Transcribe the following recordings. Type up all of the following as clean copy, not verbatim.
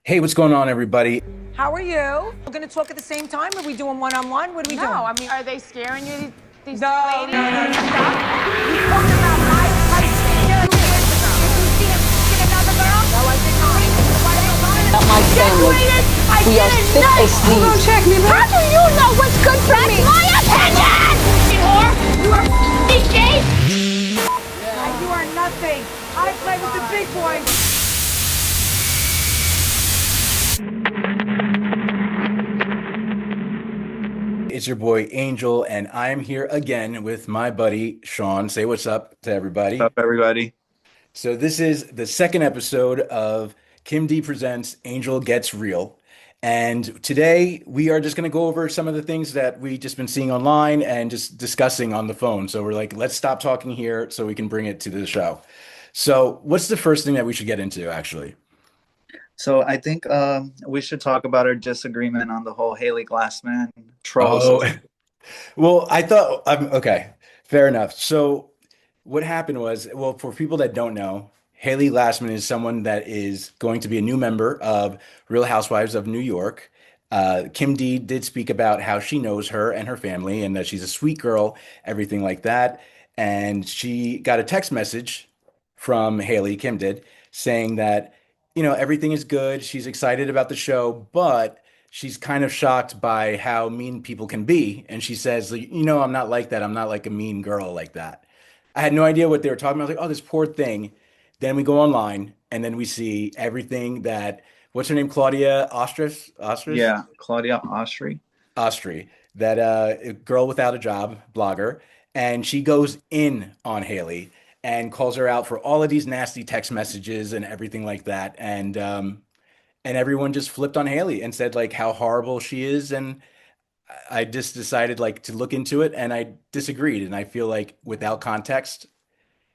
Hey, what's going on, everybody? How are you? We're going to talk at the same time? Are we doing one-on-one? What are we doing? No, I mean, are they scaring you, these No, two ladies? no, no. Stop. You talking about my husband? Did you see him fucking another girl? No, I did not. Not my family. We are sick as thieves. Check me, How do you know what's good for me? That's my opinion! Whore, you are f***ing gay. And you are nothing. I play with the big boys. It's your boy Angel, and I am here again with my buddy Sean. Say what's up to everybody. What's up, everybody? So, this is the second episode of Kim D Presents Angel Gets Real. And today we are just going to go over some of the things that we just been seeing online and just discussing on the phone. So, we're like, let's stop talking here so we can bring it to the show. So, what's the first thing that we should get into, actually? So I think we should talk about our disagreement on the whole Haley Glassman trolls. Oh, well, I thought, okay, fair enough. So, what happened was, well, for people that don't know, Haley Glassman is someone that is going to be a new member of Real Housewives of New York. Kim D did speak about how she knows her and her family and that she's a sweet girl, everything like that. And she got a text message from Haley, Kim did, saying that, everything is good. She's excited about the show, but she's kind of shocked by how mean people can be. And she says, like, I'm not like that. I'm not like a mean girl like that. I had no idea what they were talking about. I was like, oh, this poor thing. Then we go online and then we see everything that, what's her name? Claudia Ostris? Ostris? Yeah, Claudia Oshry. Ostry, that girl without a job, blogger. And she goes in on Haley and calls her out for all of these nasty text messages and everything like that. And everyone just flipped on Haley and said like how horrible she is. And I just decided like to look into it and I disagreed. And I feel like without context,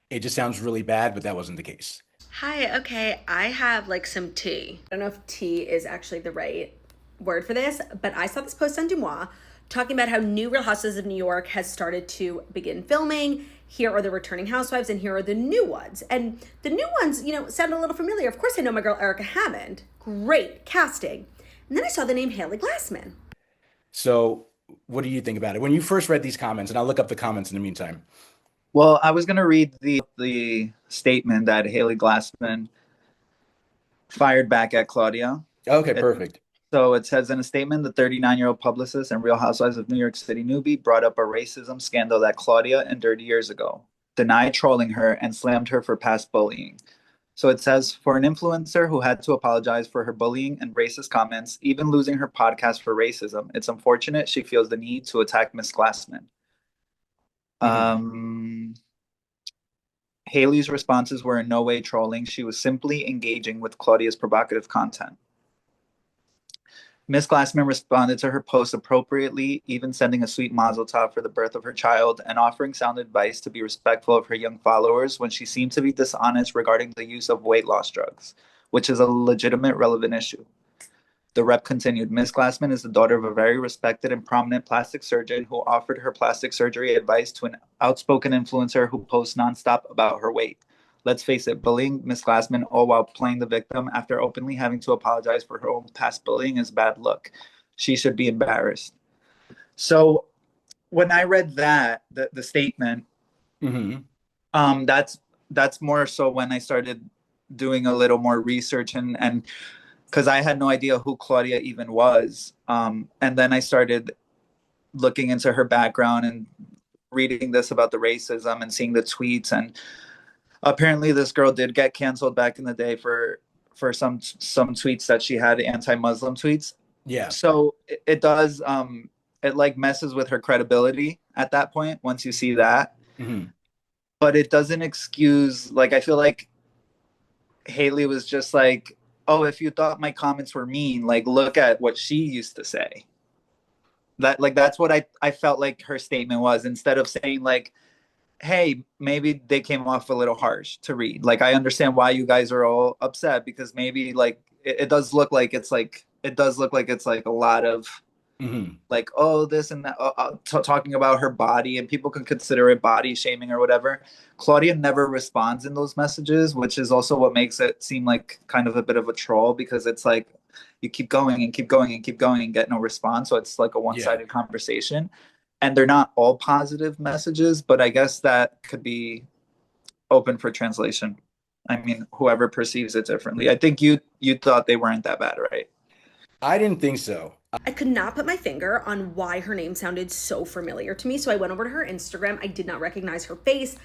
it just sounds really bad, but that wasn't the case. Hi, okay, I have like some tea. I don't know if tea is actually the right word for this, but I saw this post on Dumois talking about how new Real Housewives of New York has started to begin filming. Here are the returning housewives and here are the new ones. And the new ones, sound a little familiar. Of course, I know my girl Erica Hammond. Great casting. And then I saw the name Haley Glassman. So what do you think about it? When you first read these comments, and I'll look up the comments in the meantime. Well, I was going to read the statement that Haley Glassman fired back at Claudia. Okay, perfect. So it says in a statement, the 39-year-old publicist and Real Housewives of New York City newbie brought up a racism scandal that Claudia endured years ago, denied trolling her, and slammed her for past bullying. So it says, for an influencer who had to apologize for her bullying and racist comments, even losing her podcast for racism, it's unfortunate she feels the need to attack Miss Glassman. Haley's responses were in no way trolling. She was simply engaging with Claudia's provocative content. Miss Glassman responded to her post appropriately, even sending a sweet mazel tov for the birth of her child and offering sound advice to be respectful of her young followers when she seemed to be dishonest regarding the use of weight loss drugs, which is a legitimate, relevant issue. The rep continued, Miss Glassman is the daughter of a very respected and prominent plastic surgeon who offered her plastic surgery advice to an outspoken influencer who posts nonstop about her weight. Let's face it, bullying Miss Glassman all while playing the victim after openly having to apologize for her own past bullying is a bad look. She should be embarrassed. So when I read that, the statement, that's more so when I started doing a little more research and because I had no idea who Claudia even was. And then I started looking into her background and reading this about the racism and seeing the tweets. And apparently this girl did get canceled back in the day for some tweets that she had, anti-Muslim tweets. Yeah. So it does, it like messes with her credibility at that point once you see that. But it doesn't excuse, like, I feel like Haley was just like, oh, if you thought my comments were mean, like, look at what she used to say. That's what I felt like her statement was, instead of saying like, hey, maybe they came off a little harsh to read. Like, I understand why you guys are all upset because maybe like it does look like it's like a lot of like, oh, this and that, talking about her body, and people can consider it body shaming or whatever. Claudia never responds in those messages, which is also what makes it seem like kind of a bit of a troll, because it's like you keep going and keep going and keep going and get no response. So it's like a one-sided conversation. And they're not all positive messages, but I guess that could be open for translation. I mean, whoever perceives it differently. I think you thought they weren't that bad, right? I didn't think so. I could not put my finger on why her name sounded so familiar to me. So I went over to her Instagram. I did not recognize her face,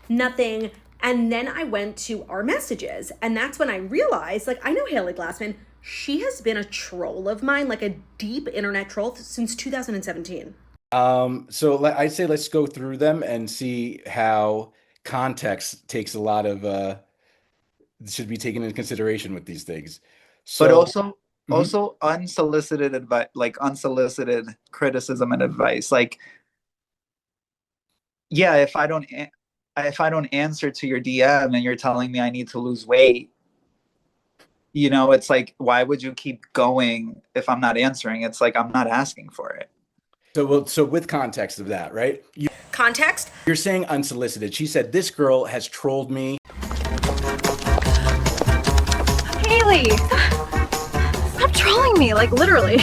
nothing. And then I went to our messages. And that's when I realized, like, I know Haley Glassman. She has been a troll of mine, like a deep internet troll since 2017. So I'd say let's go through them and see how context takes a lot of should be taken into consideration with these things. But So also unsolicited advice, like unsolicited criticism and advice. Like, yeah, if I don't answer to your DM and you're telling me I need to lose weight, you know, it's like, why would you keep going if I'm not answering? It's like, I'm not asking for it. so with context of that, right? Context? You're saying unsolicited. She said, this girl has trolled me. Haley, stop trolling me, like literally.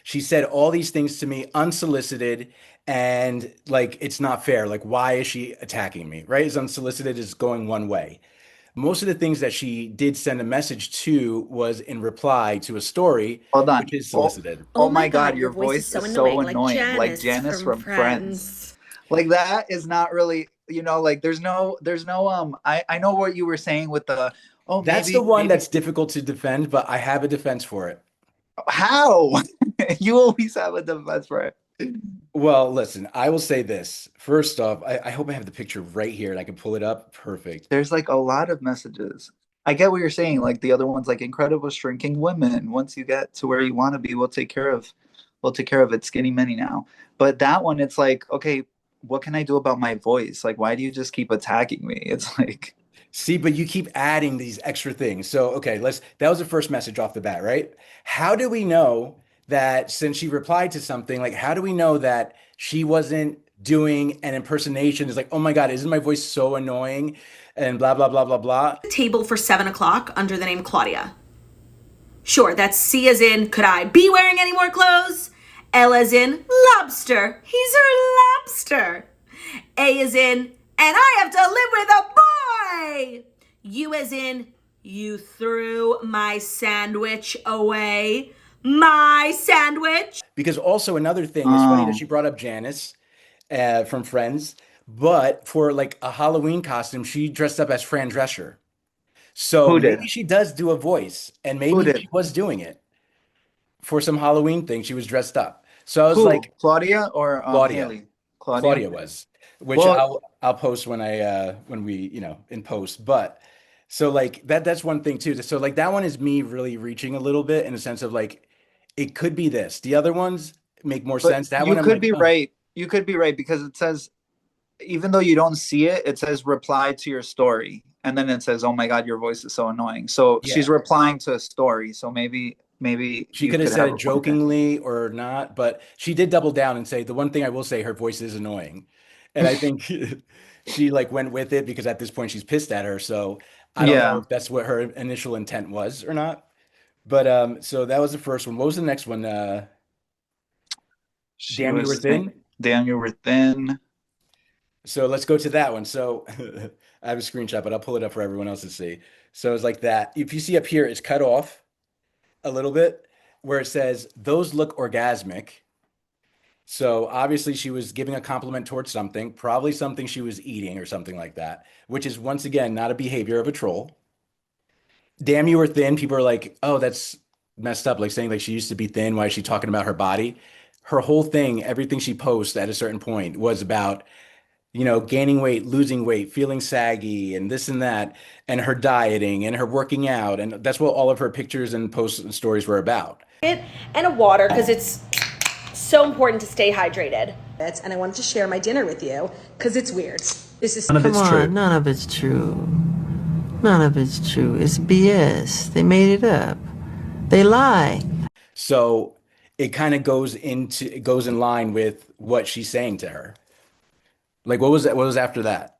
She said all these things to me unsolicited, and like, it's not fair. Like, why is she attacking me, right? Is unsolicited is going one way. Most of the things that she did send a message to was in reply to a story, Hold on. which is solicited. Oh my God, your voice is so annoying. Like Janice from Friends. Like, that is not really, you know, like there's no I know what you were saying with the That's the one that's difficult to defend, but I have a defense for it. How? You always have a defense for it. Well, listen, I will say this. First off, I hope I have the picture right here and I can pull it up. Perfect. There's like a lot of messages. I get what you're saying. Like the other one's like, incredible shrinking women. Once you get to where you want to be, we'll take care of it. Skinny mini now. But that one, it's like, okay, what can I do about my voice? Like, why do you just keep attacking me? It's like, see, but you keep adding these extra things. So, okay, that was the first message off the bat, right? How do we know that since she replied to something, like, how do we know that she wasn't doing an impersonation? It's like, oh my God, isn't my voice so annoying? And blah, blah, blah, blah, blah. Table for 7 o'clock under the name Claudia. Sure, that's C as in, could I be wearing any more clothes? L as in, lobster. He's her lobster. A as in, and I have to live with a boy. U as in, you threw my sandwich away. My sandwich. Because also another thing is funny that she brought up Janice from Friends, but for like a Halloween costume, she dressed up as Fran Drescher. So maybe she does do a voice, and maybe she was doing it for some Halloween thing. She was dressed up. So I was like, Claudia or Claudia. Haley? Claudia was, which I'll post when we in post. But so like that's one thing too. So like that one is me really reaching a little bit in a sense of like, it could be this. The other ones make more sense. That one, you could be right. You could be right, because it says, even though you don't see it, it says reply to your story, and then it says, "Oh my God, your voice is so annoying." So she's replying to a story. So maybe she could have said it jokingly or not, but she did double down and say the one thing I will say, her voice is annoying, and I think she like went with it because at this point she's pissed at her. So I don't know if that's what her initial intent was or not. But so that was the first one. What was the next one? Damn, you were thin. Damn, you were thin. So let's go to that one. So I have a screenshot, but I'll pull it up for everyone else to see. So it's like that. If you see up here, it's cut off a little bit where it says, those look orgasmic. So obviously she was giving a compliment towards something, probably something she was eating or something like that, which is once again, not a behavior of a troll. Damn, you were thin. People are like, oh, that's messed up. Like saying like she used to be thin. Why is she talking about her body? Her whole thing, everything she posts at a certain point was about, gaining weight, losing weight, feeling saggy and this and that, and her dieting and her working out. And that's what all of her pictures and posts and stories were about. And a water, because it's so important to stay hydrated. And I wanted to share my dinner with you because it's weird. This is None of it's true. None of it's true. None of it's true. It's BS. They made it up. They lie. So it kind of goes in line with what she's saying to her. Like what was that? What was after that?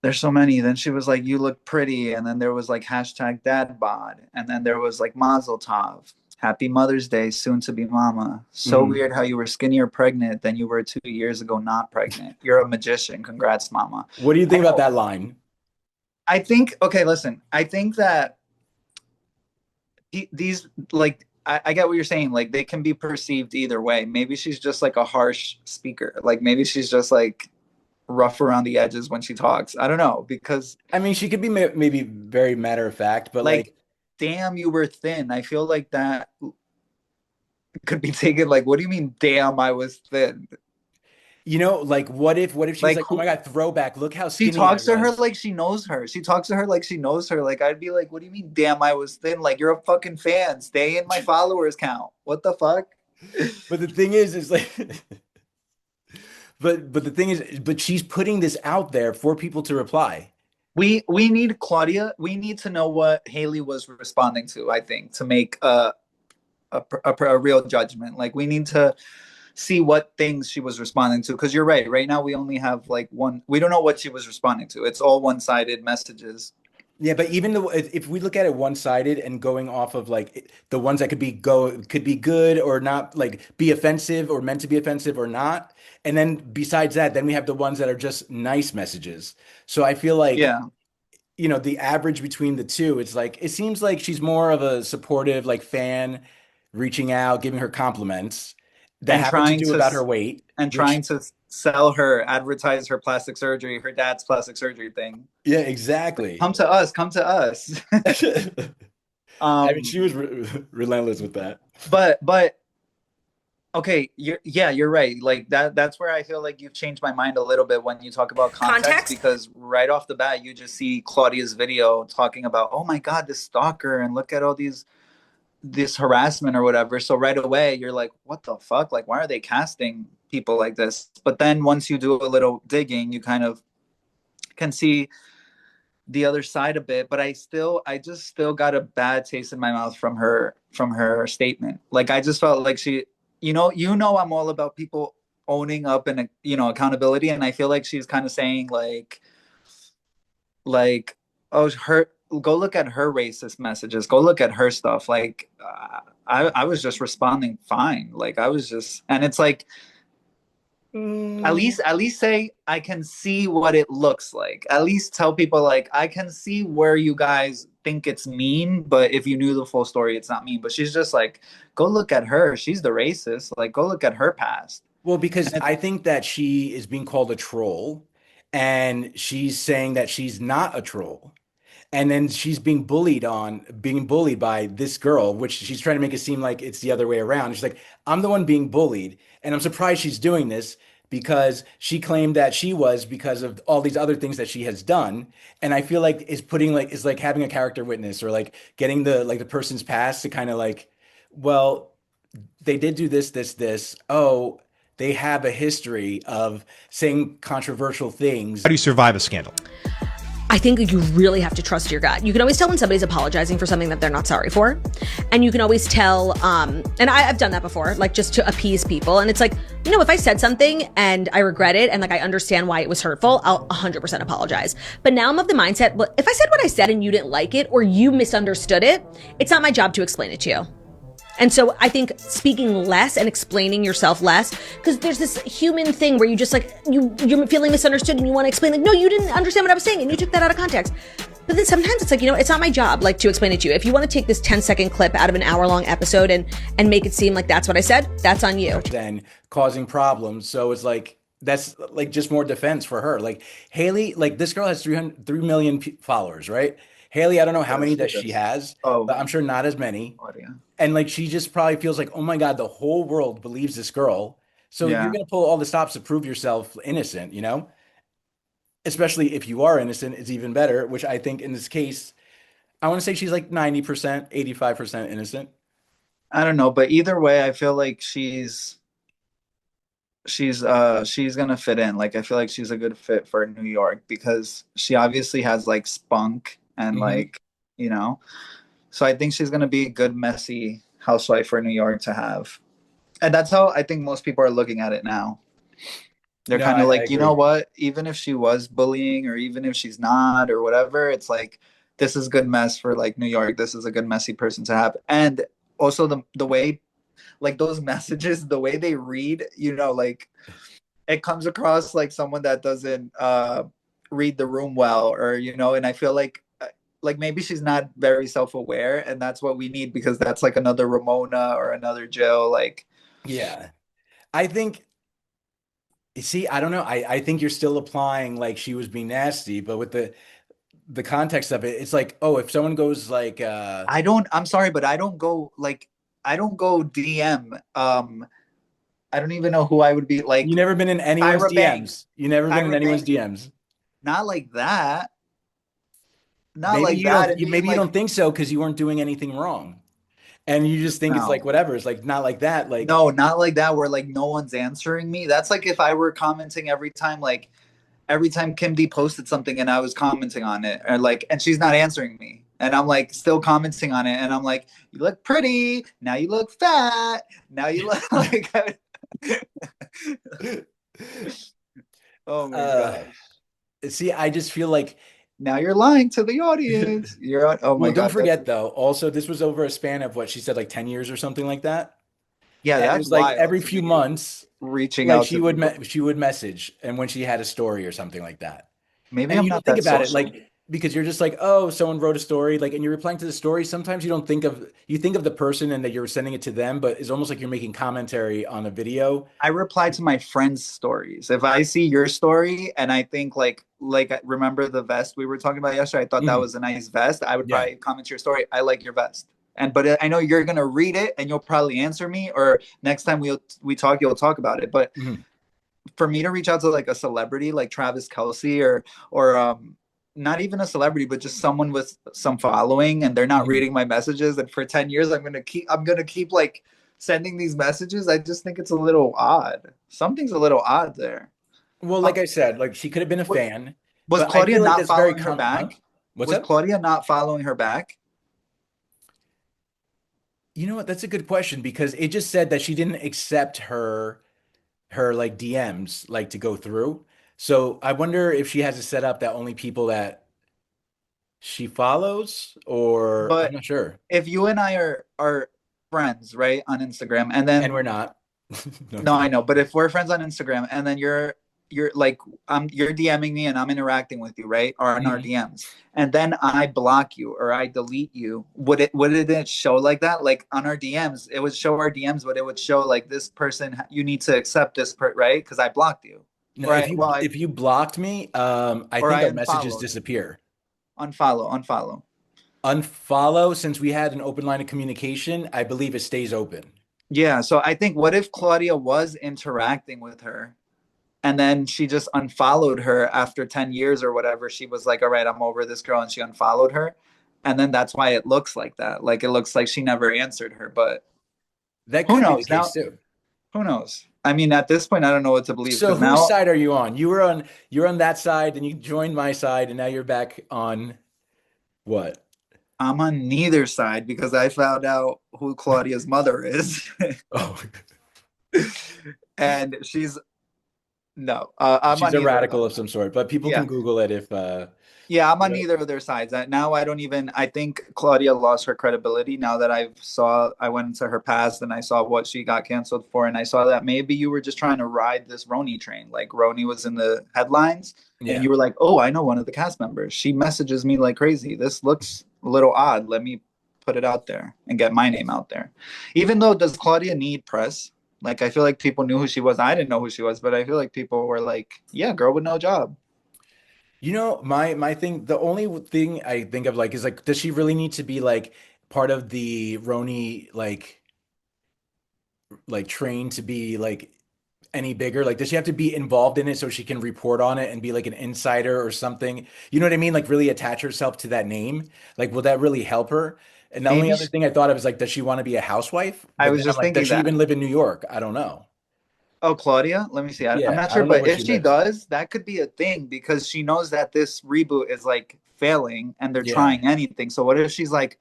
There's so many. Then she was like, "You look pretty," and then there was like hashtag dad bod, and then there was like Mazel Tov, Happy Mother's Day, soon to be mama. So Mhm. weird how you were skinnier pregnant than you were 2 years ago not pregnant. You're a magician. Congrats, mama. What do you I think about know. that line? I think okay. Listen, I think that these like I get what you're saying. Like they can be perceived either way. Maybe she's just like a harsh speaker. Like maybe she's just like rough around the edges when she talks. I don't know because I mean, she could be maybe very matter of fact, but like, like damn you were thin. I feel like that could be taken like what do you mean damn I was thin? like what if she's Like like, oh my who God, throwback, look how she skinny I talks to her was. like she knows her. She talks to her like she knows her. Like I'd be like, what do you mean damn I was thin? Like you're a fucking fan. Stay in my followers count. What the fuck? But the thing is like, but the thing is, but she's putting this out there for people to reply. We need Claudia. We need to know what Haley was responding to. I think to make a real judgment. Like we need to see what things she was responding to. Because you're right. Right now we only have like one. We don't know what she was responding to. It's all one-sided messages. Yeah, but even though if we look at it one-sided and going off of like the ones that could be good or not, like be offensive or meant to be offensive or not, and then besides that, then we have the ones that are just nice messages. So I feel like, Yeah, the average between the two, it's like it seems like she's more of a supportive like fan reaching out, giving her compliments that and happen to trying do to about her weight, and which trying to sell her, advertise her plastic surgery, her dad's plastic surgery thing. yeah, exactly. Come to us. Come to us. I mean, she um, was relentless with that. but okay, you're right. Like that's where I feel like you've changed my mind a little bit when you talk about context Context? because right off the bat you just see Claudia's video talking about, "Oh my god, this stalker and look at all this harassment or whatever." So right away you're like, "What the fuck? Like why are they casting people like this?" But then once you do a little digging, you kind of can see the other side a bit, but I just still got a bad taste in my mouth from her statement. Like I just felt like she, I'm all about people owning up and accountability, and I feel like she's kind of saying like oh her go look at her racist messages, go look at her stuff. Like I was just responding fine. Like I was just, and it's like at least say I can see what it looks like. At least tell people like I can see where you guys think it's mean, but if you knew the full story, it's not mean. But she's just like, go look at her. She's the racist. Like, go look at her past. Well, because And it's I think that she is being called a troll, and she's saying that she's not a troll. And then she's being bullied by this girl, which she's trying to make it seem like it's the other way around. She's like, I'm the one being bullied. And I'm surprised she's doing this because she claimed that she was because of all these other things that she has done. And I feel like is like having a character witness or like getting the person's past to kind of like, well, they did do this, this, this. Oh, they have a history of saying controversial things. How do you survive a scandal? I think you really have to trust your gut. You can always tell when somebody's apologizing for something that they're not sorry for. And you can always tell, and I've done that before, like just to appease people. And it's like, if I said something and I regret it and like I understand why it was hurtful, I'll 100% apologize. But now I'm of the mindset, well, if I said what I said and you didn't like it or you misunderstood it, it's not my job to explain it to you. And so I think speaking less and explaining yourself less, because there's this human thing where you just like, you're feeling misunderstood and you want to explain like, no, you didn't understand what I was saying and you took that out of context. But then sometimes it's like, it's not my job like to explain it to you. If you want to take this 10-second clip out of an hour-long episode and make it seem like that's what I said, that's on you. Then causing problems. So it's like, that's like just more defense for her. Like Haley, like this girl has 3 million followers, right? Haley, I don't know how many that she has, but I'm sure not as many. And like she just probably feels like, oh my God, the whole world believes this girl. So you're gonna pull all the stops to prove yourself innocent, Especially if you are innocent, it's even better, which I think in this case, I want to say she's like 90%, 85% innocent. I don't know, but either way, I feel like she's gonna fit in. Like I feel like she's a good fit for New York because she obviously has like spunk and like, So I think she's gonna be a good messy housewife for New York to have. And that's how I think most people are looking at it now. They're No, kind of I like, you know agree. what? Even if she was bullying, or even if she's not, or whatever, it's like this is good mess for like New York. This is a good messy person to have. And also the way like those messages, the way they read, like it comes across like someone that doesn't read the room well, or and I feel like maybe she's not very self-aware, and that's what we need, because that's like another Ramona or another Jill. Like, Yeah. I think, see, I don't know. I think you're still applying like she was being nasty, but with the context of it, it's like, oh, if someone goes like I'm sorry, but I don't go DM. I don't even know who I would be, you like never been in anyone's Tyra Banks. DMs. You never been in Tyra anyone's Banks, DMs. not like that. Not Maybe like you that. don't And being maybe you like, don't think so because you weren't doing anything wrong. And you just think it's like no. whatever. It's like not like that. Like No, not like that, where like no one's answering me. That's like if I were commenting every time Kim D posted something and I was commenting on it, or like, and she's not answering me, and I'm like still commenting on it, and I'm like, you look pretty, now you look fat, now you look like, oh my uh gosh, see, I just feel like now you're lying to the audience. You're on, oh my well, don't god, that's forget though, also this was over a span of what she said, like 10 years or something like that. yeah, And it that's was like wild every to few be months, reaching like out to people. she would message and when she had a story or something like that. Maybe And I'm you don't not think that about it social. like because you're just like, oh, someone wrote a story, like, and you're replying to the story. Sometimes you don't think of you think of the person and that you're sending it to them, but it's almost like you're making commentary on a video. I reply to my friends' stories. If I see your story and I think like remember the vest we were talking about yesterday, I thought that Mhm. was a nice vest. I would Yeah. probably comment your story. I like your vest. But I know you're gonna read it and you'll probably answer me, or next time we talk, you'll talk about it. But Mhm. for me to reach out to like a celebrity like Travis Kelsey, or not even a celebrity, but just someone with some following, and they're not Mhm. reading my messages, and for 10 years I'm gonna keep like sending these messages. I just think it's a little odd. Something's a little odd there. Well, Uh, like I said, like she could have been a wa- fan, was but I Claudia feel like not that's very following her common, huh? back? What's Was up? Claudia not following her back? You know what? That's a good question because it just said that she didn't accept her like DMs like to go through. So I wonder if she has it set up that only people that she follows, or I'm But not sure. if you and I are friends, right, on Instagram, and And then we're not. No, I'm no, I kidding. know, but if we're friends on Instagram, and then you're like you're DMing me and I'm interacting with you, right? Or in our Mhm. DMs. And then I block you or I delete you. Would it show like that? Like on our DMs, it would show our DMs, but it would show like this person, you need to accept this right? Because I blocked you. No, Or I well I if you blocked me, I or think I our messages unfollowed. disappear. Unfollow. Unfollow, since we had an open line of communication, I believe it stays open. Yeah. So I think, what if Claudia was interacting with her, and then she just unfollowed her after 10 years or whatever? She was like, all right, I'm over this girl, and she unfollowed her. And then that's why it looks like that. Like it looks like she never answered her. But That who could be the knows case now? too. Who knows? I mean, at this point, I don't know what to believe, So because whose now side are you on? You're on that side, and you joined my side, and now you're back on what? I'm on neither side, because I found out who Claudia's mother is. Oh, And she's no, I'm she's on a neither of radical them. of some sort, but people Yeah. can Google it if Yeah, I'm on yeah. neither of their sides. Now I don't even. I think Claudia lost her credibility now that I went into her past and I saw what she got canceled for, and I saw that maybe you were just trying to ride this Rhony train. Like Rhony was in the headlines, and Yeah. you were like, "Oh, I know one of the cast members. She messages me like crazy. This looks a little odd. Let me put it out there and get my name out there." Even though, does Claudia need press? Like, I feel like people knew who she was. I didn't know who she was, but I feel like people were like, "Yeah, girl with no job." You know, my thing, the only thing I think of like is like, does she really need to be like part of the Roni like trained to be like any bigger? Like, does she have to be involved in it so she can report on it and be like an insider or something? You know what I mean? Like, really attach herself to that name. Like, will that really help her? And the only Maybe other thing I thought of is like, does she want to be a housewife? I But was then I'm just like, does thinking she that. even live in New York? I don't know. Oh, Claudia? Let me see. I'm Yeah, not I sure, don't know but where if she she lives. does, that could be a thing, because she knows that this reboot is like failing and they're Yeah. trying anything. So what if she's like,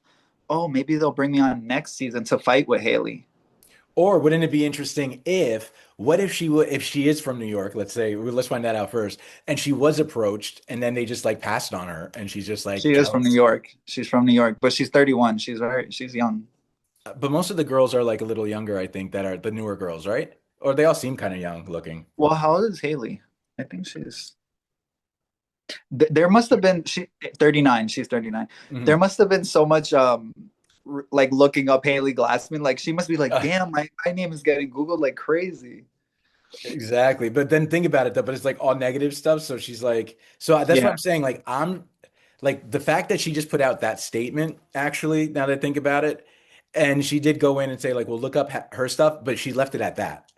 oh, maybe they'll bring me on next season to fight with Haley. Or wouldn't it be interesting if, what if she would, if she is from New York, let's say, let's find that out first, and she was approached and then they just like passed on her and she's just like She is from New jealous. York. She's from New York, but she's 31. She's young. But most of the girls are like a little younger, I think, that are the newer girls, right? Or they all seem kind of young looking. Well, how old is Haley? I think she's there must have been she 39. She's 39. There Mhm. must have been so much like looking up Haley Glassman. Like she must be like, damn, my name is getting Googled like crazy. Exactly. But then think about it though, but it's like all negative stuff. So she's like, so that's what Yeah. I'm saying. Like, I'm like the fact that she just put out that statement, actually, now that I think about it, and she did go in and say, like, well, look up her stuff, but she left it at that.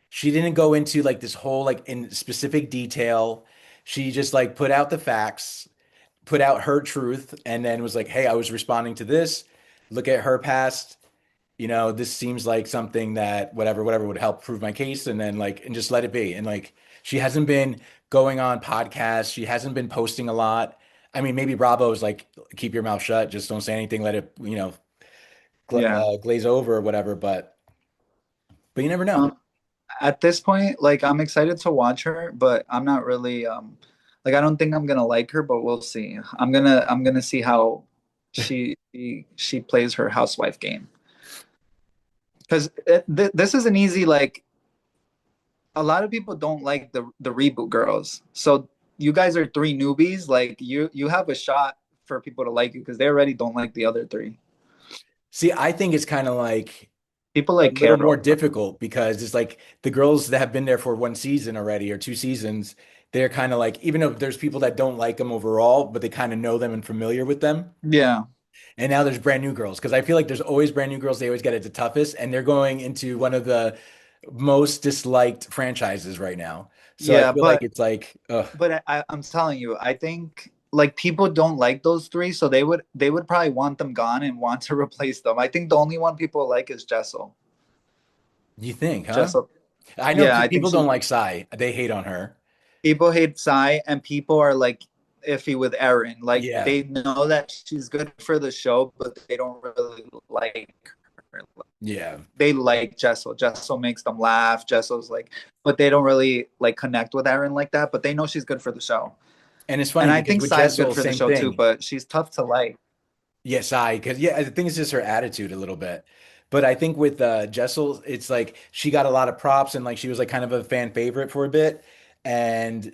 She didn't go into like this whole, like, in specific detail. She just like put out the facts, put out her truth, and then was like, hey, I was responding to this. Look at her past. This seems like something that whatever would help prove my case, and then like, and just let it be. And like, she hasn't been going on podcasts. She hasn't been posting a lot. I mean, maybe Bravo is like, keep your mouth shut, just don't say anything, let it, Yeah. glaze over or whatever. But you never know. Um, at this point, like I'm excited to watch her, but I'm not really like I don't think I'm gonna like her, but we'll see. I'm gonna see how she plays her housewife game. Because this is an easy like a lot of people don't like the reboot girls. So you guys are three newbies. Like you have a shot for people to like you because they already don't like the other three. See, I think it's kind of like People a like little more Carol. difficult because it's like the girls that have been there for one season already or two seasons, they're kind of like, even though there's people that don't like them overall, but they kind of know them and familiar with them. Yeah, And now there's brand new girls because I feel like there's always brand new girls. They always get it the toughest, and they're going into one of the most disliked franchises right now. So I yeah, feel like it's like, ugh. but I'm telling you, I think like people don't like those three, so they would probably want them gone and want to replace them. I think the only one people like is Jessel. You think, huh? Jessel, I know yeah, I think people don't she. like Psy. They hate on her. People hate Psy, and people are like iffy with Erin. Like Yeah, they know that she's good for the show, but they don't really like her. yeah. They like Jessel. Jessel makes them laugh. Jessel's like, but they don't really like connect with Erin like that. But they know she's good for the show, And it's and funny I because think with Psy's good Jessel, for the same show too. thing. But she's tough to like. Yes, because yeah, I think it's just her attitude a little bit. But I think with Jessel, it's like she got a lot of props and like she was like kind of a fan favorite for a bit. And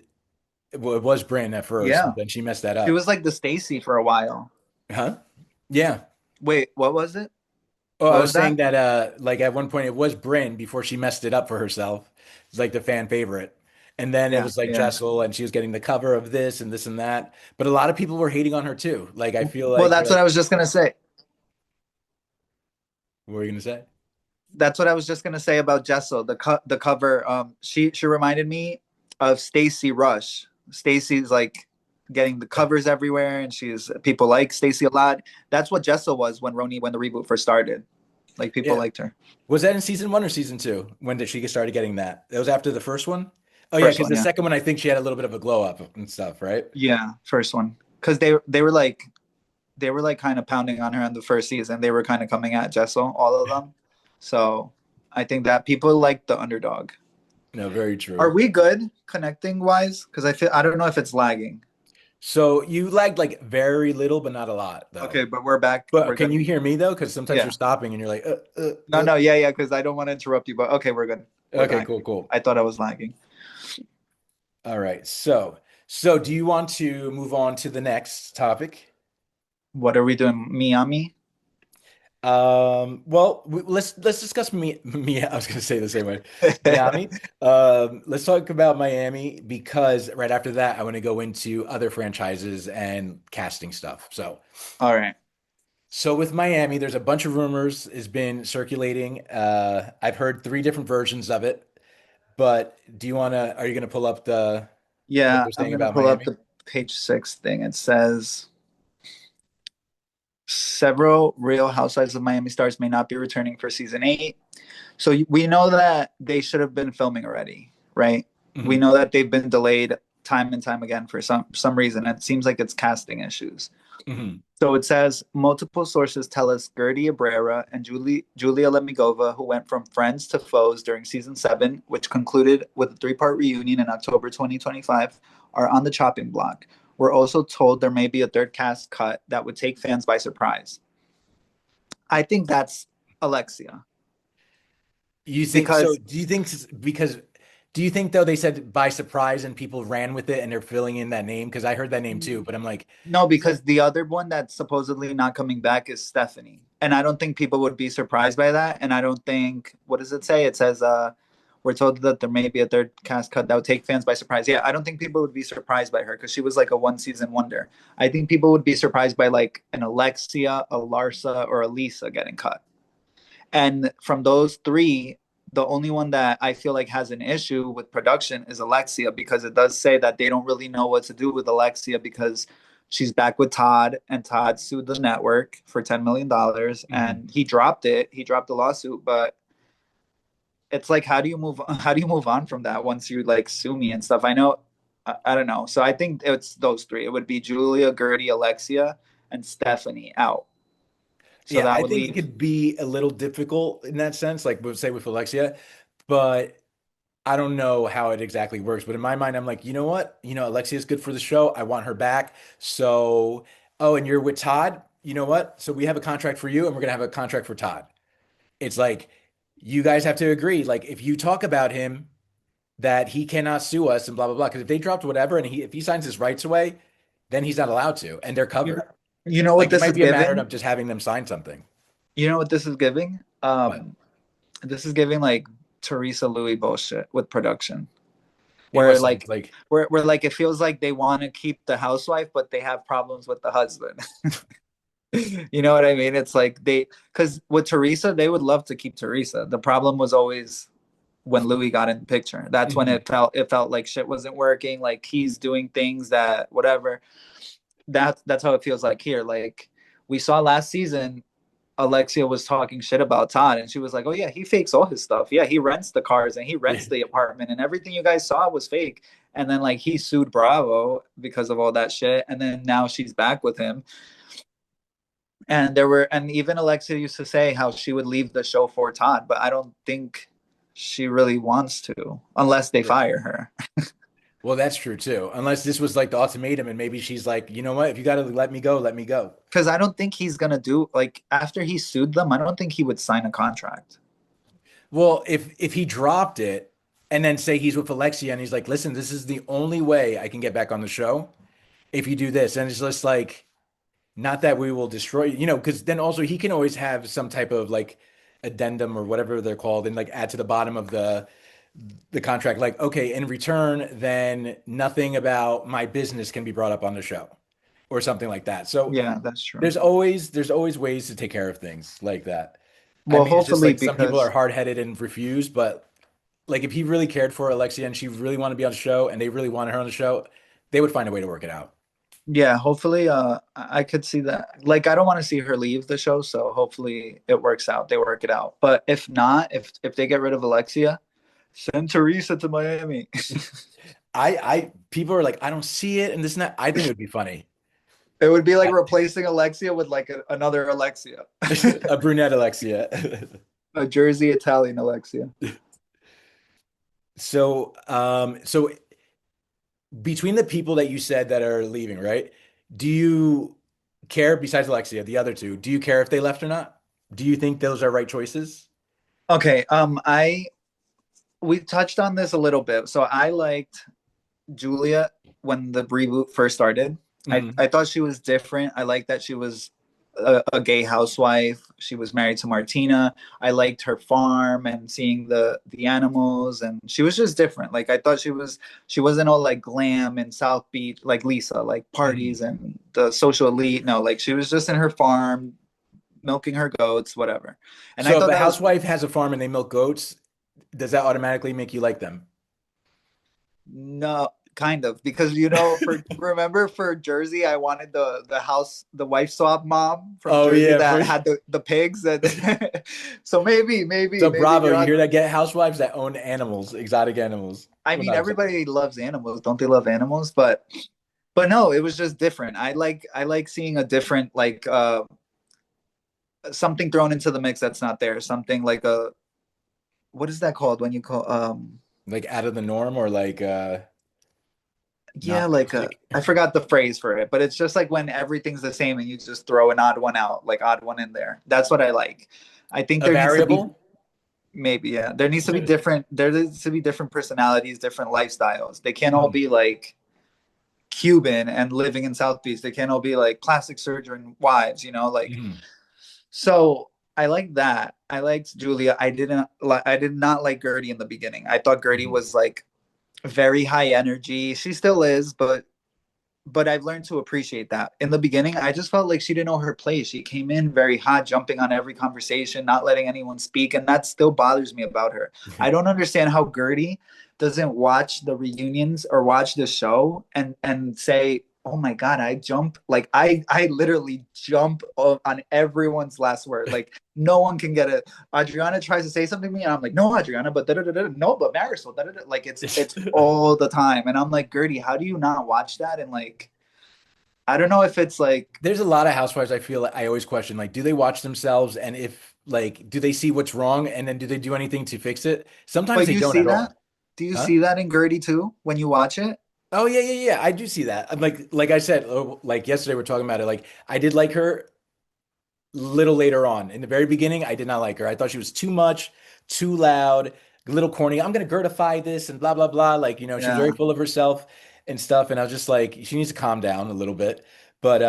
well, it was Bryn at first, Yeah, but then she messed that she up. was like the Stacy for a while. Huh? Yeah. Wait, what was it? Oh, I What was was saying that? that like at one point it was Bryn before she messed it up for herself. It's like the fan favorite. And then it Yeah, was like yeah. Jessel and she was getting the cover of this and that. But a lot of people were hating on her too. Like I feel Well, like they're that's what I like, was just gonna say. what were you gonna say? That's what I was just gonna say about Jessel. The cover. She reminded me of Stacy Rush. Stacy's like getting the covers everywhere, and she's people like Stacy a lot. That's what Jessel was when the reboot first started. Like people Yeah. liked her. Was that in season one or season two? When did she get started getting that? It was after the first one? Oh yeah, First because one, the yeah, second one I think she had a little bit of a glow up and stuff, right? yeah, first one. Because they were like kind of pounding on her in the first season. They were kind of coming at Jessel, all of them. So I think that people like the underdog. No, very Are true. we good connecting wise? Because I don't know if it's lagging. So you lagged like very little, but not a lot though. Okay, but we're back. But We're can good. you hear me though? Because sometimes you're Yeah. stopping and you're like, No, no, yeah, yeah, because I don't want to interrupt you, but okay, we're good. We're Okay, back. cool, cool. I thought I was lagging. All right. So do you want to move on to the next topic? What are we doing? Miami? Well, let's discuss me. I was going to say the same way, Miami. Let's talk about Miami because right after that, I want to go into other franchises and casting stuff. All right. So with Miami, there's a bunch of rumors has been circulating. I've heard three different versions of it, but are you going to pull up what Yeah, they're I'm saying gonna about pull up Miami? the page 6 thing. It says several Real Housewives of Miami stars may not be returning for season 8. So we know that they should have been filming already, right? We Mhm. know that they've been delayed time and time again for some reason. It seems like it's casting issues. Mhm. So it says multiple sources tell us Gertie Abrera and Julia Lemigova, who went from friends to foes during season 7, which concluded with a 3-part reunion in October 2025, are on the chopping block. We're also told there may be a third cast cut that would take fans by surprise. I think that's Alexia. You think so? Because Do you think because do you think though they said by surprise and people ran with it and they're filling in that name? Because I heard that name too, but I'm like, no, because the other one that's supposedly not coming back is Stephanie. And I don't think people would be surprised by that. And I don't think, what does it say? It says, we're told that there may be a third cast cut that would take fans by surprise. Yeah, I don't think people would be surprised by her because she was like a 1-season wonder. I think people would be surprised by like an Alexia, a Larsa, or a Lisa getting cut. And from those 3, the only one that I feel like has an issue with production is Alexia, because it does say that they don't really know what to do with Alexia because she's back with Todd, and Todd sued the network for $10 million and he dropped it. He dropped the lawsuit, but it's like, how do you move on? How do you move on from that once you like sue me and stuff? I know, I don't know. So I think it's those 3. It would be Julia, Gertie, Alexia, and Stephanie out. So yeah, that I would think it leave. could be a little difficult in that sense, like we'll say with Alexia, but I don't know how it exactly works. But in my mind, I'm like, you know what? Alexia is good for the show. I want her back. So, oh, and you're with Todd. You know what? So we have a contract for you, and we're gonna have a contract for Todd. It's like you guys have to agree. Like if you talk about him, that he cannot sue us and blah blah blah. Because if they dropped whatever and if he signs his rights away, then he's not allowed to, and they're You know, covered. you know what Like it this might is be a matter giving? of just having them sign something. You know what this is giving? But This is giving like Teresa Louis bullshit with production, in what where sense? like Like, where like it feels like they want to keep the housewife, but they have problems with the husband. You know what I mean? It's like because with Teresa, they would love to keep Teresa. The problem was always when Louis got in the picture. That's when mhm. it felt like shit wasn't working. Like he's doing things that whatever. That's how it feels like here. Like we saw last season, Alexia was talking shit about Todd, and she was like, "Oh yeah, he fakes all his stuff. Yeah, he rents the cars and he Yeah. rents the apartment, and everything you guys saw was fake." And then like he sued Bravo because of all that shit, and then now she's back with him. And even Alexia used to say how she would leave the show for Todd, but I don't think she really wants to unless they fire her. Well, that's true too. Unless this was like the ultimatum, and maybe she's like, you know what? If you got to let me go, let me go. Because I don't think he's gonna do like after he sued them. I don't think he would sign a contract. Well, if he dropped it and then say he's with Alexia and he's like, listen, this is the only way I can get back on the show. If you do this, and it's just like, not that we will destroy you, because then also he can always have some type of like addendum or whatever they're called and like add to the bottom of the contract, like, okay, in return, then nothing about my business can be brought up on the show or something like that. So Yeah, that's true. there's always ways to take care of things like that. I Well, mean, it's just hopefully like some people are because hard-headed and refuse, but like if he really cared for Alexia and she really wanted to be on the show and they really wanted her on the show, they would find a way to work it out. yeah, hopefully I could see that. Like I don't want to see her leave the show, so hopefully it works out. They work it out. But if not, if they get rid of Alexia, send Teresa to Miami. People are like, I don't see it and this and that. I think it would be funny. It would be like replacing Alexia with like another Alexia, A brunette Alexia. a Jersey Italian Alexia. So between the people that you said that are leaving, right? Do you care, besides Alexia, the other two, do you care if they left or not? Do you think those are right choices? Okay, I we touched on this a little bit. So I liked Julia when the reboot first started. Mhm. I thought she was different. I liked that she was a gay housewife. She was married to Martina. I liked her farm and seeing the animals, and she was just different. Like I thought she wasn't all like glam in South Beach like Lisa, like parties Mhm. and the social elite. No, like she was just in her farm milking her goats, whatever. And I So if thought a that was housewife has a farm and they milk goats, does that automatically make you like them? no, kind of, because for remember for Jersey, I wanted the wife swap mom from Oh Jersey yeah, that for had the pigs and so maybe Bravo, you're you on. hear that? Get housewives that own animals, exotic animals. I Well, mean, not exotic. everybody loves animals, don't they love animals? But But no, it was just different. I like seeing a different like something thrown into the mix that's not there. Something like a what is that called when you call Like out of the norm or like yeah, not like a basic. I forgot the phrase for it, but it's just like when everything's the same and you just throw an odd one out, like odd one in there. That's what I like. I think A there needs to be variable? maybe, yeah. There needs to be different personalities, different lifestyles. They can't all Mhm. be like Cuban and living in South Beach. They can't all be like plastic surgeon wives, like Mhm. so I like that. I liked Julia. I did not like Gertie in the beginning. I thought Gertie Mhm. was like very high energy. She still is, but I've learned to appreciate that. In the beginning, I just felt like she didn't know her place. She came in very hot, jumping on every conversation, not letting anyone speak, and that still bothers me about her. I don't understand how Gertie doesn't watch the reunions or watch the show and say, "Oh my God, I jump like I literally jump on everyone's last word. Like no one can get it." Adriana tries to say something to me, and I'm like, "No, Adriana, but da da da da, no, but Marisol, da da da." Like it's all the time, and I'm like, Gertie, how do you not watch that? And like, I don't know if it's like, There's a lot of housewives I feel like I always question, like, do they watch themselves? And if, like, do they see what's wrong? And then do they do anything to fix it? Sometimes but they you don't see at that? all. Do you Huh? see that in Gertie too when you watch it? Oh, yeah, yeah, yeah. I do see that. I'm like I said, like yesterday, we're talking about it. Like, I did like her little later on. In the very beginning, I did not like her. I thought she was too much, too loud, a little corny. I'm gonna certify this and blah blah blah. Like, she's Yeah. very full of herself and stuff. And I was just like, she needs to calm down a little bit. But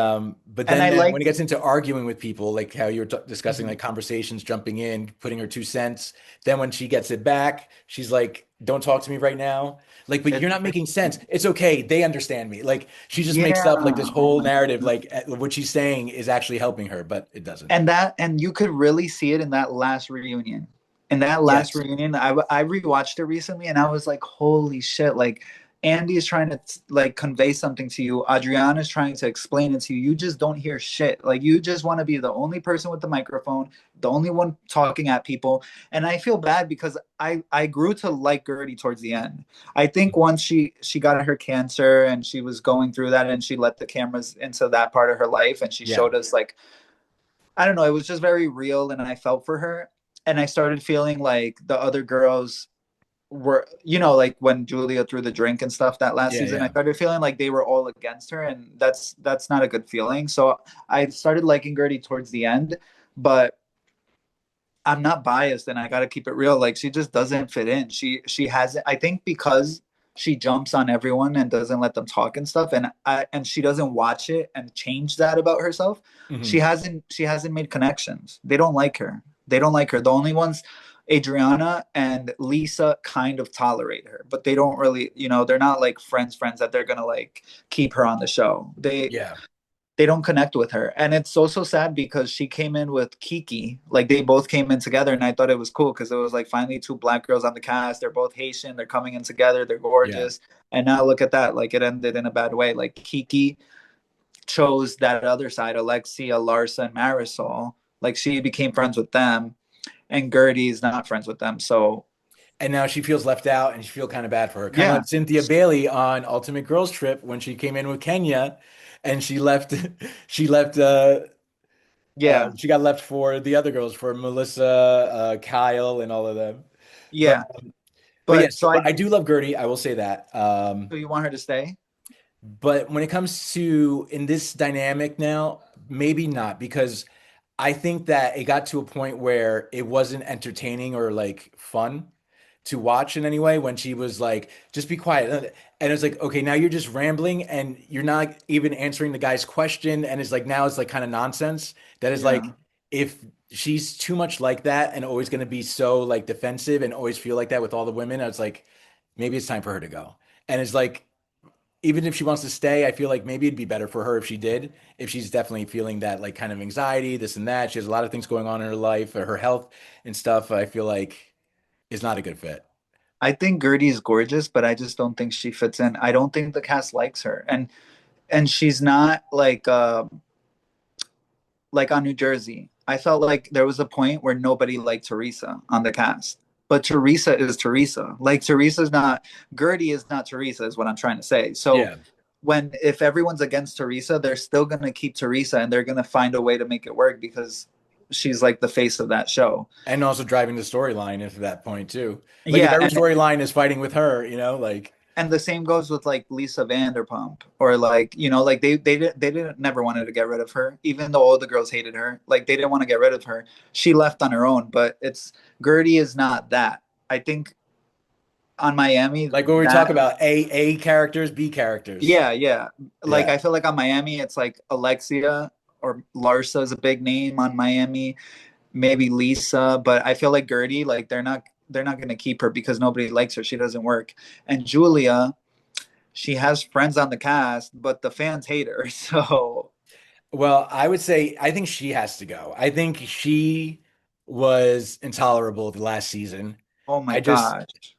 And I then when it liked, gets into arguing with people, like how you were discussing, mhm. like conversations, jumping in, putting her 2 cents. Then when she gets it back, she's like, "Don't talk to me right now." Like, but It's you're not making sense. It's okay. They understand me. Like, she just makes yeah. up like this Oh whole my narrative, God. like what she's saying is actually helping her, but it doesn't. And you could really see it in that last reunion. In that last Yes. reunion, I rewatched it recently, and I was like, holy shit! Like Andy is trying to like convey something to you. Adriana is trying to explain it to you. You just don't hear shit. Like you just want to be the only person with the microphone, the only one talking at people. And I feel bad because I grew to like Gertie towards the end. I think once she got her cancer and she was going through that, and she let the cameras into that part of her life, and she Yeah. showed us like, I don't know, it was just very real, and I felt for her. And I started feeling like the other girls were, like when Julia threw the drink and stuff that last Yeah, season, I yeah. started feeling like they were all against her, and that's not a good feeling. So I started liking Gertie towards the end, but I'm not biased, and I got to keep it real. Like she just doesn't fit in. She hasn't. I think because she jumps on everyone and doesn't let them talk and stuff, and she doesn't watch it and change that about herself. She Hmm. hasn't she hasn't made connections. They don't like her. They don't like her. The only ones, Adriana and Lisa, kind of tolerate her, but they don't really. They're not like friends that they're gonna like keep her on the show. Yeah. They don't connect with her. And it's so sad because she came in with Kiki. Like they both came in together, and I thought it was cool because it was like finally two black girls on the cast. They're both Haitian, they're coming in together, they're Yeah. gorgeous. And now look at that. Like it ended in a bad way. Like Kiki chose that other side, Alexia, Larsa, and Marisol. Like she became friends with them, and Gertie's not friends with them. So And now she feels left out and she feel kind of bad for her. Kind of yeah. like Cynthia Bailey on Ultimate Girls Trip when she came in with Kenya and she left she left Yeah. she got left for the other girls for Melissa, Kyle and all of them. But Yeah. but But yes, so but I do love Gertie, I will say that. so you want her to stay? But when it comes to in this dynamic now, maybe not because I think that it got to a point where it wasn't entertaining or like fun to watch in any way when she was like, just be quiet. And it's like, okay, now you're just rambling and you're not even answering the guy's question. And it's like, now it's like kind of nonsense. That is Yeah. like, if she's too much like that and always going to be so like defensive and always feel like that with all the women, I was like, maybe it's time for her to go. And it's like, even if she wants to stay, I feel like maybe it'd be better for her if she did. If she's definitely feeling that like kind of anxiety, this and that. She has a lot of things going on in her life, or her health and stuff. I feel like is not a good fit. I think Gertie is gorgeous, but I just don't think she fits in. I don't think the cast likes her, and she's not like on New Jersey. I felt like there was a point where nobody liked Teresa on the cast, but Teresa is Teresa. Like Teresa's not Gertie is not Teresa, is what I'm trying to say. So Yeah. if everyone's against Teresa, they're still gonna keep Teresa, and they're gonna find a way to make it work because she's like the face of that show. And also driving the storyline into that point too. Like if Yeah, every storyline is fighting with her, like and the same goes with like Lisa Vanderpump, or like, like they didn't never wanted to get rid of her, even though all the girls hated her. Like they didn't want to get rid of her. She left on her own, but it's Gertie is not that. I think on Miami, like when we talk that about A characters, B characters. yeah. Like Yeah. I feel like on Miami, it's like Alexia or Larsa is a big name on Miami, maybe Lisa, but I feel like Gertie, like they're not going to keep her because nobody likes her. She doesn't work. And Julia, she has friends on the cast, but the fans hate her. So, Well, I would say I think she has to go. I think she was intolerable the last season. oh my I just gosh.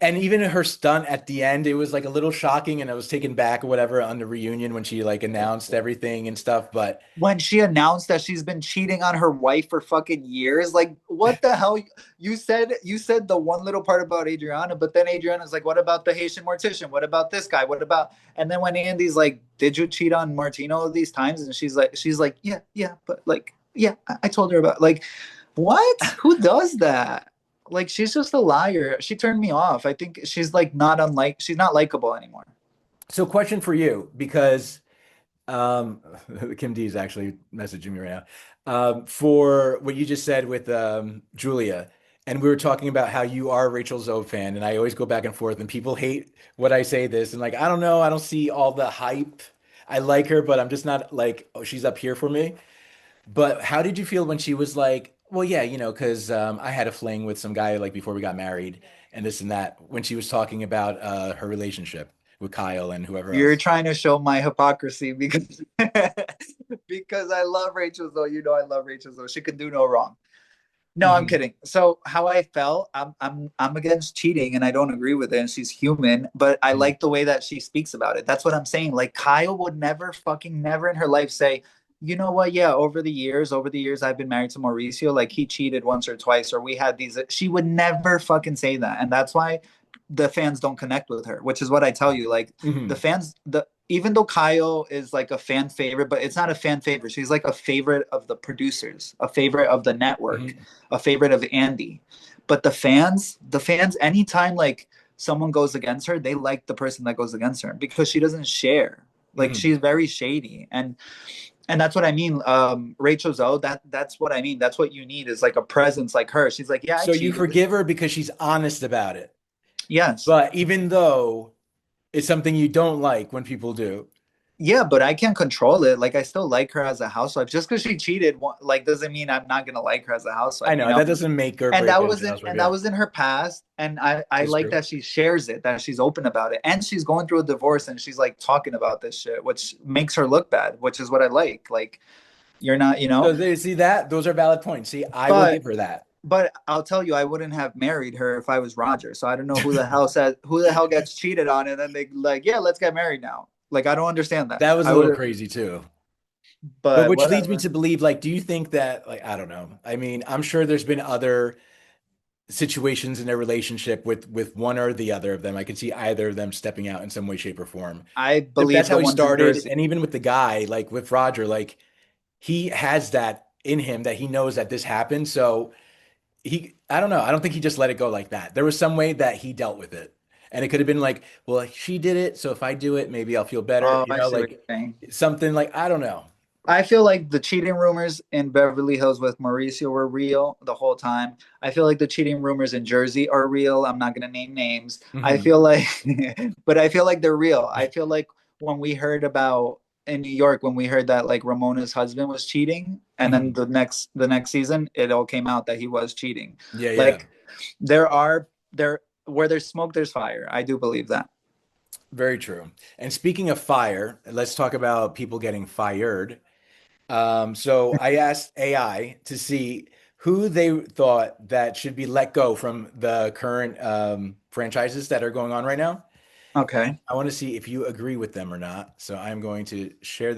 And even her stunt at the end, it was like a little shocking and I was taken back or whatever on the reunion when she like announced everything and stuff. But When she announced that she's been cheating on her wife for fucking years, like what the hell? You said the one little part about Adriana, but then Adriana's like, what about the Haitian mortician? What about this guy? What about? And then when Andy's like, did you cheat on Martino these times? And she's like, yeah, but like, yeah, I told her about, like, what? Who does that? Like, she's just a liar. She turned me off. I think she's like she's not likable anymore. so question for you, because um Kim D is actually messaging me right now. For what you just said with Julia, and we were talking about how you are a Rachel Zoe fan, and I always go back and forth, and people hate what I say this, and like, I don't know, I don't see all the hype. I like her, but I'm just not like, oh, she's up here for me. But how did you feel when she was like, well, yeah, because I had a fling with some guy like before we got married and this and that, when she was talking about her relationship with Kyle and whoever You're else? trying to show my hypocrisy because because I love Rachel Zoe. You know I love Rachel Zoe. She could do no wrong. No, I'm Mhm. kidding. So how I felt, I'm against cheating and I don't agree with it. And she's human, but I Mhm. like the way that she speaks about it. That's what I'm saying. Like Kyle would never fucking never in her life say, you know what? Yeah, over the years, I've been married to Mauricio. Like he cheated once or twice, or we had these. She would never fucking say that, and that's why the fans don't connect with her. Which is what I tell you. Like the Mhm. fans, the even though Kyle is like a fan favorite, but it's not a fan favorite. She's like a favorite of the producers, a favorite of the network, Mhm. a favorite of Andy. But the fans, anytime like someone goes against her, they like the person that goes against her because she doesn't share. Like Mhm. she's very shady, and that's what I mean. Rachel Zoe, that's what I mean. That's what you need is like a presence like her. She's like, yeah, I So you cheated. forgive her because she's honest about it. Yes. But even though it's something you don't like when people do. Yeah, but I can't control it. Like I still like her as a housewife. Just because she cheated, like doesn't mean I'm not gonna like her as a I housewife, you know know? that doesn't make or And break that her as a wasn't housewife. and that Yeah, was in her past. And I it's like true. that she shares it, that she's open about it. And she's going through a divorce and she's like talking about this shit, which makes her look bad, which is what I like. Like you're not, So they see that those are valid points. See, I will but give her that. but I'll tell you, I wouldn't have married her if I was Roger. So I don't know who the hell gets cheated on, and then they like, yeah, let's get married now. Like I don't understand that. That was I a little would, crazy too. But but which leads me whatever. to believe, like, do you think that, like, I don't know. I mean, I'm sure there's been other situations in their relationship with one or the other of them. I could see either of them stepping out in some way, shape, or form. I If that's believe the how he ones in started, Jersey. and even with the guy, like with Roger, like he has that in him that he knows that this happened. So I don't know. I don't think he just let it go like that. There was some way that he dealt with it. And it could have been like, well, she did it, so if I do it, maybe I'll feel better. Oh, I see what Like you're saying. something like, I don't know. I feel like the cheating rumors in Beverly Hills with Mauricio were real the whole time. I feel like the cheating rumors in Jersey are real. I'm not going to name names. I Mhm. feel like, but I feel like they're real. I feel like when we heard about in New York, when we heard that like Ramona's husband was cheating, and then Mhm. the next season, it all came out that he was cheating. Yeah, yeah. Like there where there's smoke, there's fire. I do believe that. Very true. And speaking of fire, let's talk about people getting fired. So I asked AI to see who they thought that should be let go from the current franchises that are going on right now. Okay. I want to see if you agree with them or not. So I'm going to share